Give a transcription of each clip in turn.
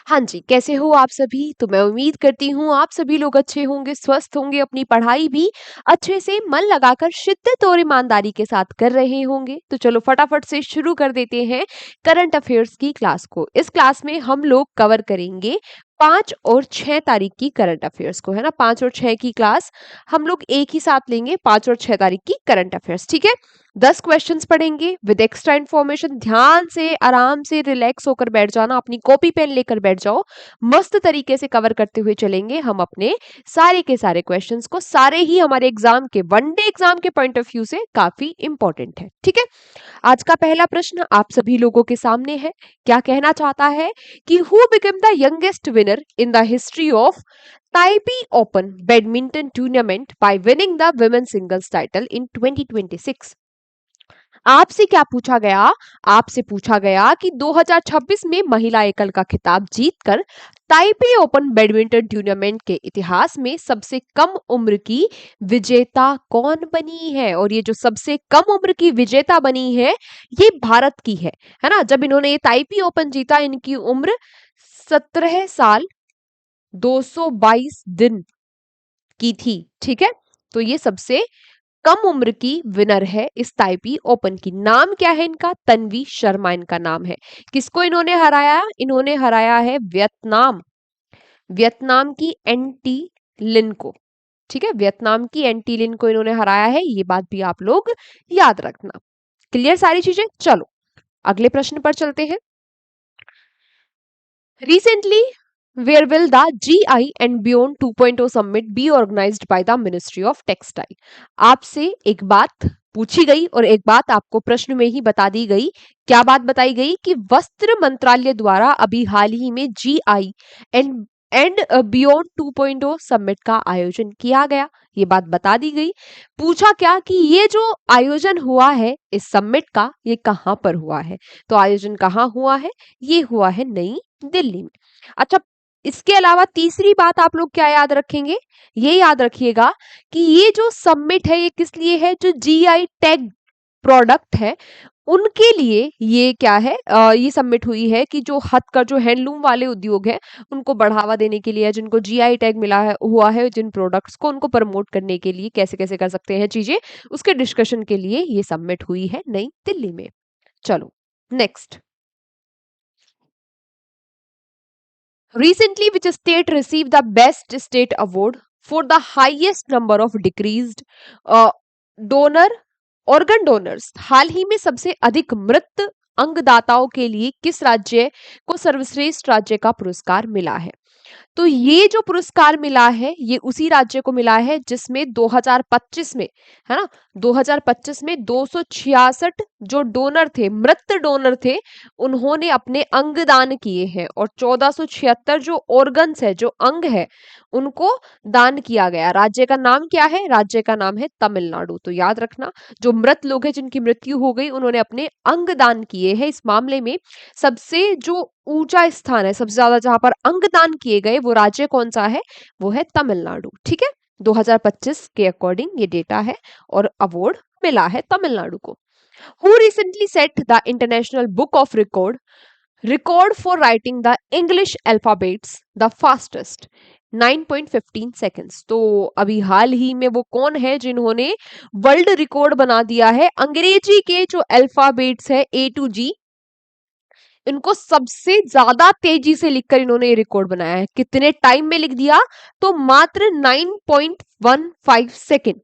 हाँ जी, कैसे हो आप सभी? तो मैं उम्मीद करती हूँ आप सभी लोग अच्छे होंगे, स्वस्थ होंगे, अपनी पढ़ाई भी अच्छे से मन लगाकर शिद्दत और ईमानदारी के साथ कर रहे होंगे। तो चलो फटाफट से शुरू कर देते हैं करंट अफेयर्स की क्लास को। इस क्लास में हम लोग कवर करेंगे 5 और 6 तारीख की करंट अफेयर्स को, है ना? 5 और 6 की क्लास हम लोग एक ही साथ लेंगे, 5 और 6 तारीख की करंट अफेयर्स, ठीक है? 10 क्वेश्चंस पढ़ेंगे विद एक्स्ट्रा इन्फॉर्मेशन। ध्यान से आराम से रिलैक्स होकर बैठ जाना, अपनी कॉपी पेन लेकर बैठ जाओ। मस्त तरीके से कवर करते हुए चलेंगे हम अपने सारे के सारे क्वेश्चंस को। सारे ही हमारे एग्जाम के, वनडे एग्जाम के पॉइंट ऑफ व्यू से काफी इंपॉर्टेंट है, ठीक है? आज का पहला प्रश्न आप सभी लोगों के सामने है। क्या कहना चाहता है कि who become the youngest winner in the history of Taipei open badminton tournament bye winning the women singles title in 2026? आपसे क्या पूछा गया? आपसे पूछा गया कि 2026 में महिला एकल का खिताब जीतकर ताइपे ओपन बैडमिंटन टूर्नामेंट के इतिहास में सबसे कम उम्र की विजेता कौन बनी है? और ये जो सबसे कम उम्र की विजेता बनी है, ये भारत की है ना? जब इन्होंने ये ताइपी ओपन जीता, इनकी उम्र 17 साल 222 दिन की थी, ठीक है? तो ये सबसे कम उम्र की विनर है इस ताइपी ओपन की। नाम क्या है इनका? तन्वी शर्मा इनका नाम है। किसको इन्होंने हराया? इन्होंने हराया है वियतनाम, वियतनाम की एंटी लिन को, ठीक है? वियतनाम की एंटी लिन को इन्होंने हराया है, ये बात भी आप लोग याद रखना। क्लियर सारी चीजें? चलो अगले प्रश्न पर चलते हैं। Recently, where will the GI and Beyond 2.0 Summit be organized by the Ministry of Textile? आपसे एक बात पूछी गई और एक बात आपको प्रश्न में ही बता दी गई। क्या बात बताई गई? कि वस्त्र मंत्रालय द्वारा अभी हाल ही में GI एंड बियॉन्ड 2.0 समिट का आयोजन किया गया, ये बात बता दी गई। पूछा क्या कि ये जो आयोजन हुआ है इस समिट का, ये कहां पर हुआ है? तो आयोजन कहां हुआ है? ये हुआ है नई दिल्ली में। अच्छा, इसके अलावा तीसरी बात आप लोग क्या याद रखेंगे? ये याद रखिएगा कि ये जो समिट है ये किस लिए है? जो जीआई टैग प्रोडक्ट है उनके लिए ये क्या है, ये सबमिट हुई है कि जो हथ का, जो हैंडलूम वाले उद्योग है उनको बढ़ावा देने के लिए, जिनको जीआई टैग मिला है, हुआ है, जिन प्रोडक्ट्स को उनको प्रमोट करने के लिए कैसे कैसे कर सकते हैं चीजें, उसके डिस्कशन के लिए ये सबमिट हुई है नई दिल्ली में। चलो next. Recently, which state received the Best State Award for the highest number of decreased uh, donor organ donors? हाल ही में सबसे अधिक मृत अंगदाताओं के लिए किस राज्य को सर्वश्रेष्ठ राज्य का पुरस्कार मिला है? तो ये जो पुरस्कार मिला है ये उसी राज्य को मिला है जिसमें 2025 में, है ना, 2025 में 266 जो डोनर थे, मृत डोनर थे, उन्होंने अपने अंग दान किए हैं, और 1476 जो ऑर्गन्स है, जो अंग है, उनको दान किया गया। राज्य का नाम क्या है? राज्य का नाम है तमिलनाडु। तो याद रखना, जो मृत लोग हैं जिनकी मृत्यु हो गई, उन्होंने अपने अंग दान किए हैं। इस मामले में सबसे जो ऊंचा स्थान है, सबसे ज्यादा जहां पर अंगदान किए गए, वो राज्य कौन सा है? वो है तमिलनाडु, ठीक है? 2025 के अकॉर्डिंग ये डेटा है और अवार्ड मिला है तमिलनाडु को। Who recently set the international book of record for writing the English alphabets the fastest 9.15 seconds? तो अभी हाल ही में वो कौन है जिन्होंने वर्ल्ड रिकॉर्ड बना दिया है अंग्रेजी के जो अल्फाबेट्स है A to G, इनको सबसे ज्यादा तेजी से लिखकर इन्होंने ये रिकॉर्ड बनाया है? कितने टाइम में लिख दिया? तो मात्र 9.15 सेकेंड,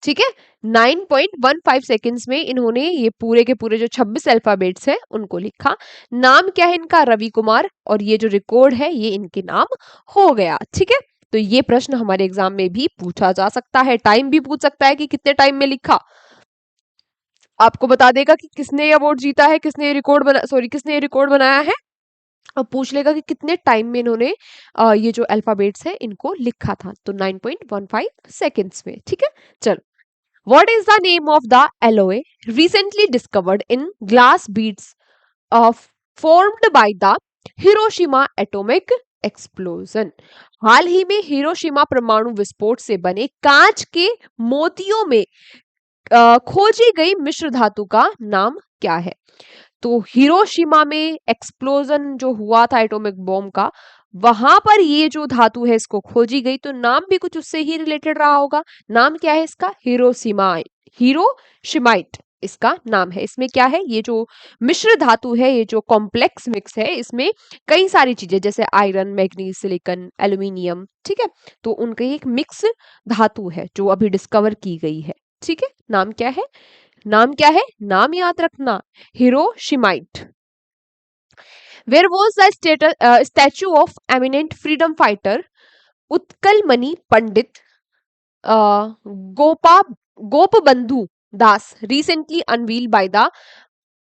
ठीक है? 9.15 सेकेंड्स में इन्होंने ये पूरे के पूरे जो 26 अल्फाबेट्स हैं उनको लिखा। नाम क्या है इनका? रवि कुमार, और ये जो रिकॉर्ड है ये इनके नाम हो गया, ठीक है? तो ये प्रश्न हमारे एग्जाम में भी पूछा जा सकता है। टाइम भी पूछ सकता है कि कितने टाइम में लिखा। आपको बता देगा कि किसने अवार्ड जीता है, किसने रिकॉर्ड बना, सॉरी, किसने रिकॉर्ड बनाया है, और पूछ लेगा कि कितने टाइम में इन्होंने ये जो अल्फाबेट्स है इनको लिखा था। तो 9.15 सेकेंड्स में, ठीक है? चलो, what is the name of the alloy recently discovered in glass beads of formed by the Hiroshima atomic explosion? हाल ही में हिरोशिमा परमाणु विस्फोट से बने कांच के मोतियों में खोजी गई मिश्र धातु का नाम क्या है? तो हिरोशिमा में एक्सप्लोजन जो हुआ था एटॉमिक बॉम्ब का, वहां पर ये जो धातु है इसको खोजी गई, तो नाम भी कुछ उससे ही रिलेटेड रहा होगा। नाम क्या है इसका? हिरोशिमाइट इसका नाम है। इसमें क्या है, ये जो मिश्र धातु है, ये जो कॉम्प्लेक्स मिक्स है, इसमें कई सारी चीजें जैसे आयरन, मैग्नीज, सिलिकॉन, एल्यूमिनियम, ठीक है, तो उनकी एक मिक्स धातु है जो अभी डिस्कवर की गई है। ठीक है, नाम क्या है? नाम क्या है? नाम याद रखना, hiroshimaite. Where was the statue of eminent freedom fighter Utkal Mani Pandit Gopa Gopabandhu Das recently unveil by the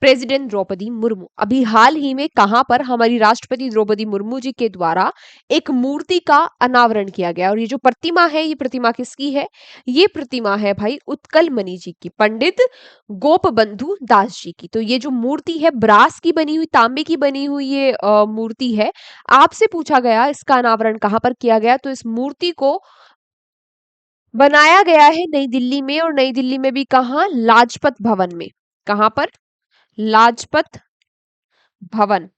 president Droupadi Murmu? अभी हाल ही में कहां पर हमारी राष्ट्रपति द्रौपदी मुर्मू जी के द्वारा एक मूर्ति का अनावरण किया गया, और ये जो प्रतिमा है, ये प्रतिमा किसकी है? ये प्रतिमा है भाई उत्कल मणि जी की, पंडित गोपबंधु दास जी की। तो ये जो मूर्ति है ब्रास की बनी हुई, तांबे की बनी हुई ये मूर्ति है। आपसे पूछा गया इसका अनावरण कहां पर किया गया, तो इस मूर्ति को बनाया गया है नई दिल्ली में, और नई दिल्ली में भी कहा? लाजपत भवन में। कहां पर? लाजपत भवन।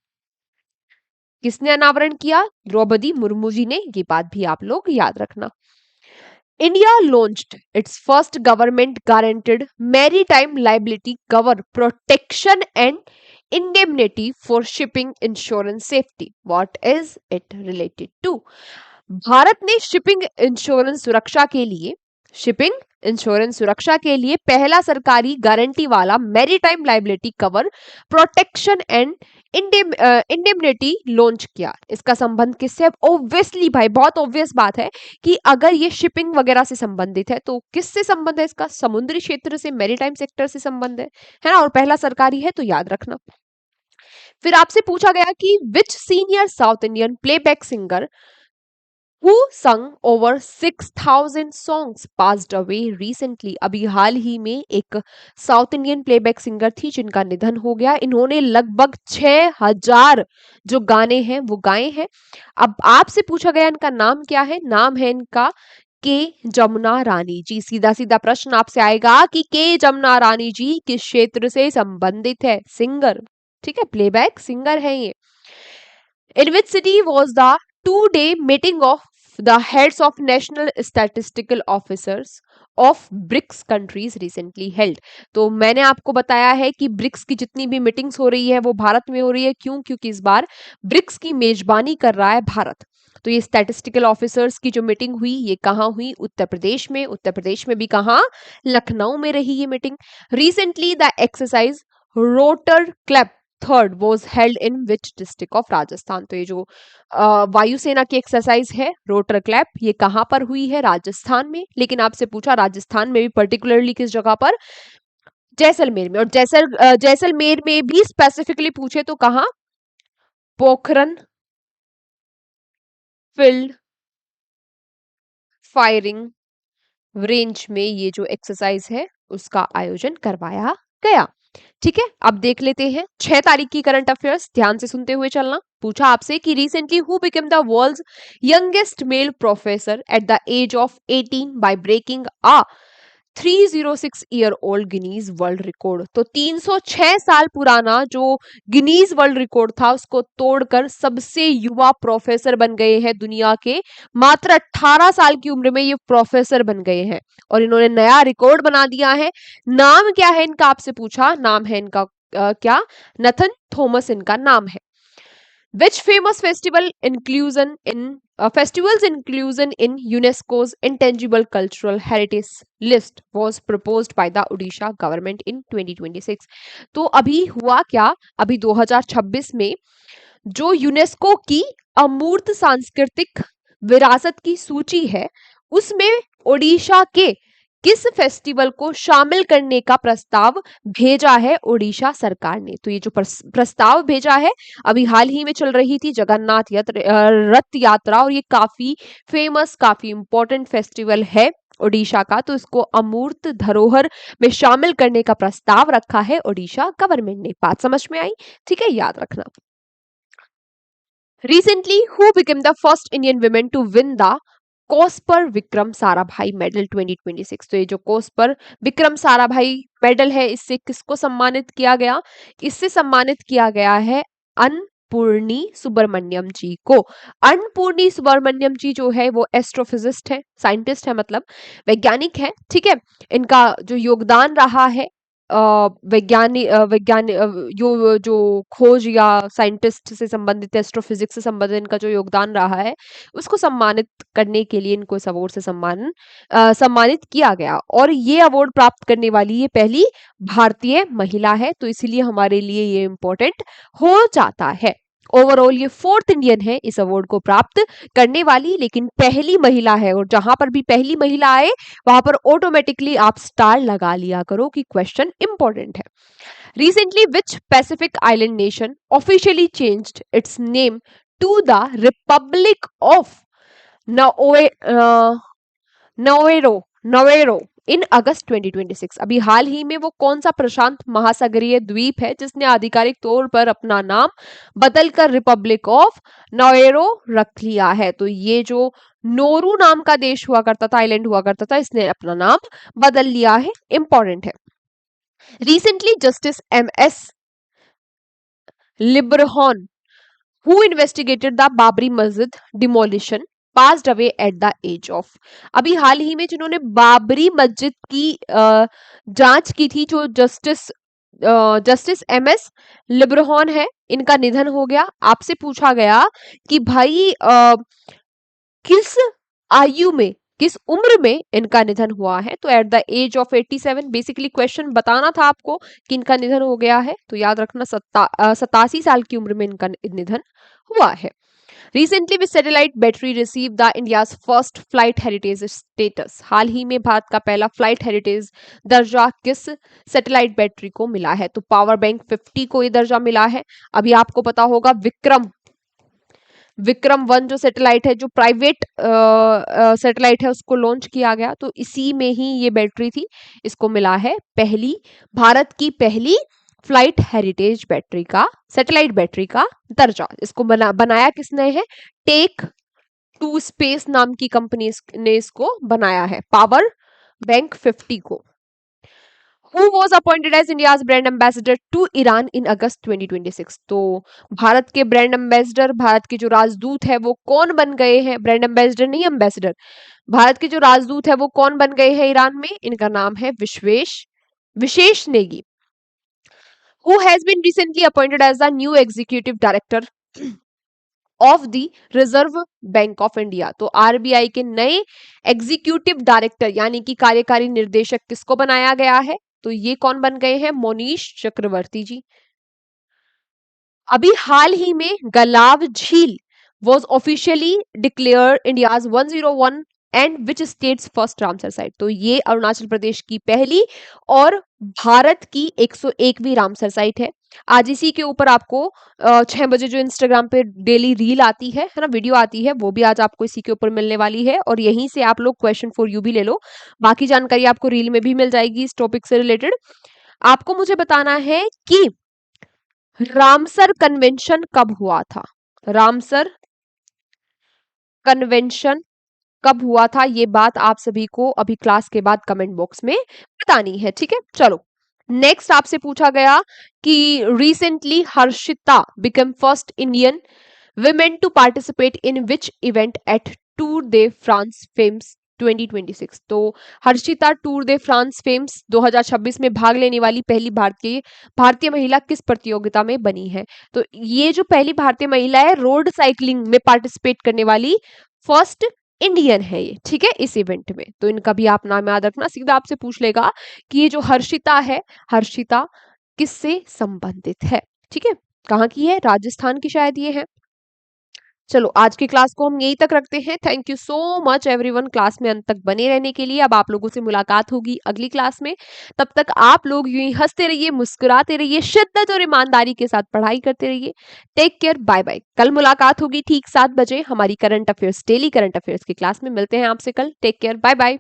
किसने अनावरण किया? द्रौपदी मुर्मू जी ने। ये बात भी आप लोग याद रखना। India launched its first government guaranteed maritime liability cover protection and indemnity for shipping insurance safety. What is it related to? Bharat ने शिपिंग इंश्योरेंस सुरक्षा के लिए पहला सरकारी गारंटी वाला maritime liability cover protection and indemnity launch किया। इसका संबंध किससे? ऑब्वियसली भाई, बहुत ऑब्वियस बात है कि अगर ये शिपिंग वगैरह से संबंधित है तो किससे संबंध है इसका? समुद्री क्षेत्र से, मैरीटाइम सेक्टर से संबंध है ना, और पहला सरकारी है, तो याद रखना। फिर आपसे पूछा गया कि which senior South Indian playback singer who sung over 6,000 songs passed away recently? अभी हाल ही में एक साउथ इंडियन प्लेबैक सिंगर थी जिनका निधन हो गया। इन्होंने लगभग 6,000 जो गाने हैं वो गाए हैं। अब आपसे पूछा गया इनका नाम क्या है? नाम है इनका के जमुना रानी जी। सीधा सीधा प्रश्न आपसे आएगा कि के जमुना रानी जी किस क्षेत्र से संबंधित है? सिंगर, ठीक है, प्लेबैक सिंगर है ये। In which city was the two-day meeting of the heads of national statistical officers of BRICS countries recently held? तो मैंने आपको बताया है कि ब्रिक्स की जितनी भी मीटिंग्स हो रही है वो भारत में हो रही है। क्यों? क्योंकि इस बार ब्रिक्स की मेजबानी कर रहा है भारत। तो ये स्टैटिस्टिकल ऑफिसर्स की जो मीटिंग हुई, ये कहाँ हुई? उत्तर प्रदेश में। उत्तर प्रदेश में भी कहाँ? लखनऊ में रही ये meeting. Recently the exercise rotor clap third was held in which district of Rajasthan? तो ये जो वायुसेना की एक्सरसाइज है रोटर क्लैप, ये कहां पर हुई है? राजस्थान में। लेकिन आपसे पूछा राजस्थान में भी पर्टिकुलरली किस जगह पर? जैसलमेर में। और जैसलमेर में भी स्पेसिफिकली पूछे तो कहां? पोखरन फील्ड फायरिंग रेंज में ये जो एक्सरसाइज है उसका आयोजन करवाया गया। ठीक है, अब देख लेते हैं 6 तारीख की करंट अफेयर्स। ध्यान से सुनते हुए चलना। पूछा आपसे कि recently who became the world's youngest male professor at the age of 18 by breaking a 306 year old Guinness world record? तो 306 साल पुराना जो गिनीज वर्ल्ड रिकॉर्ड था उसको तोड़कर सबसे युवा प्रोफेसर बन गए हैं दुनिया के। मात्र 18 साल की उम्र में ये प्रोफेसर बन गए हैं और इन्होंने नया रिकॉर्ड बना दिया है। नाम क्या है इनका? आपसे पूछा नाम है इनका क्या? नथन थॉमस इनका नाम है। Which famous festivals inclusion in UNESCO's intangible cultural heritage list was proposed by the Odisha government in 2026? तो अभी हुआ क्या? अभी 2026 में जो यूनेस्को की अमूर्त सांस्कृतिक विरासत की सूची है उसमें ओडिशा के किस फेस्टिवल को शामिल करने का प्रस्ताव भेजा है ओडिशा सरकार ने? तो ये जो प्रस्ताव भेजा है, अभी हाल ही में चल रही थी जगन्नाथ रथ यात्रा, और ये काफी फेमस, काफी इंपॉर्टेंट फेस्टिवल है ओडिशा का। तो इसको अमूर्त धरोहर में शामिल करने का प्रस्ताव रखा है ओडिशा गवर्नमेंट ने। बात समझ में आई? ठीक है, याद रखना। Recently, who became the first Indian woman to win the COSPAR Vikram Sarabhai medal 2026। तो ये जो कोस्पर विक्रम साराभाई मेडल है, इससे किसको सम्मानित किया गया? इससे सम्मानित किया गया है अन्नपूर्णी सुब्रमण्यम जी को। अन्नपूर्णी सुब्रमण्यम जी जो है वो एस्ट्रोफिजिस्ट है, साइंटिस्ट है, मतलब वैज्ञानिक है, ठीक है। इनका जो योगदान रहा है यो जो खोज या साइंटिस्ट से संबंधित, एस्ट्रोफिजिक्स से संबंधित इनका जो योगदान रहा है, उसको सम्मानित करने के लिए इनको इस अवार्ड से सम्मानित किया गया। और ये अवार्ड प्राप्त करने वाली ये पहली भारतीय महिला है, तो इसीलिए हमारे लिए ये इम्पोर्टेंट हो जाता है। ओवरऑल ये 4th इंडियन है इस अवार्ड को प्राप्त करने वाली, लेकिन पहली महिला है, और जहां पर भी पहली महिला आए वहां पर ऑटोमेटिकली आप स्टार लगा लिया करो कि क्वेश्चन इंपॉर्टेंट है। Recently which Pacific island nation officially changed its name to the republic of Nauru Nauru in August 2026? अभी हाल ही में वो कौन सा प्रशांत महासागरीय द्वीप है जिसने आधिकारिक तौर पर अपना नाम बदलकर रिपब्लिक ऑफ नवेरो रख लिया है? तो ये जो नोरू नाम का देश हुआ करता था, आइलैंड हुआ करता था, इसने अपना नाम बदल लिया है, इंपॉर्टेंट है। Recently justice MS लिब्रहॉन who investigated the Babri मस्जिद demolition passed away at the age of? अभी हाल ही में जिन्होंने बाबरी मस्जिद की जांच की थी, जो जस्टिस MS लिब्रहॉन है, इनका निधन हो गया। आपसे पूछा गया कि भाई किस आयु में, किस उम्र में इनका निधन हुआ है? तो at the age of 87। Basically question बताना था आपको कि इनका निधन हो गया है, तो याद रखना 87 साल की उम्र में इनका निधन हुआ है। Recently which satellite battery receive the India's first flight heritage status? हाल ही में भारत का पहला फ्लाइट हेरिटेज दर्जा किस सैटेलाइट बैटरी को मिला है? तो पावर बैंक 50 को ये दर्जा मिला है। अभी आपको पता होगा विक्रम 1 जो सैटेलाइट है, जो प्राइवेट सैटेलाइट है, उसको लॉन्च किया गया, तो इसी में ही ये बैटरी थी, इसको मिला है भारत की पहली फ्लाइट हेरिटेज बैटरी का, सैटेलाइट बैटरी का दर्जा। इसको बनाया किसने है? टेक टू स्पेस नाम की कंपनी ने इसको बनाया है, पावर बैंक 50 को। Who was appointed as India's brand ambassador to Iran in August 2026? तो भारत के ब्रांड एम्बेसडर, भारत के जो राजदूत है वो कौन बन गए हैं? ब्रांड एम्बेसडर नहीं, एम्बेसडर। भारत के जो राजदूत है वो कौन बन गए हैं ईरान में? इनका नाम है विशेष Negi. Who has been recently appointed as the new executive director of the reserve bank of India? तो RBI के नए एग्जीक्यूटिव डायरेक्टर यानी कि कार्यकारी निर्देशक किसको बनाया गया है? तो ये कौन बन गए हैं? मोनीश चक्रवर्ती जी। अभी हाल ही में गलाव झील was officially declared India's 101 and which states first Ramsar site? तो ये अरुणाचल प्रदेश की पहली और भारत की 101वीं रामसर साइट है। आज इसी के ऊपर आपको 6 बजे जो इंस्टाग्राम पे डेली रील आती है ना, वीडियो आती है, वो भी आज आपको इसी के ऊपर मिलने वाली है, और यहीं से आप लोग क्वेश्चन फॉर यू भी ले लो। बाकी जानकारी आपको रील में भी मिल जाएगी इस टॉपिक से रिलेटेड। आपको मुझे बताना है कि रामसर कन्वेंशन कब हुआ था? रामसर कन्वेंशन कब हुआ था? ये बात आप सभी को अभी क्लास के बाद कमेंट बॉक्स में बतानी है, ठीक है। चलो नेक्स्ट आपसे पूछा गया कि recently Harshita become first Indian women to participate in which event at Tour de France Femmes 2026? तो Harshita tour de France famous 2026 में भाग लेने वाली पहली भारतीय महिला किस प्रतियोगिता में बनी है? तो ये जो पहली भारतीय महिला है रोड साइकिलिंग में पार्टिसिपेट करने वाली फर्स्ट इंडियन है ये, ठीक है, इस इवेंट में। तो इनका भी आप नाम याद रखना। सीधा आपसे पूछ लेगा कि ये जो हर्षिता है, हर्षिता किससे संबंधित है? ठीक है, कहाँ की है? राजस्थान की शायद ये है। चलो आज की क्लास को हम यहीं तक रखते हैं। Thank you so much everyone class में अंत तक बने रहने के लिए। अब आप लोगों से मुलाकात होगी अगली क्लास में। तब तक आप लोग यूं ही हंसते रहिए, मुस्कुराते रहिए, शिद्दत और ईमानदारी के साथ पढ़ाई करते रहिए। Take care, bye bye. कल मुलाकात होगी ठीक 7 बजे हमारी current affairs, daily current affairs की क्लास में। मिलते हैं आपसे कल। Take care, bye bye.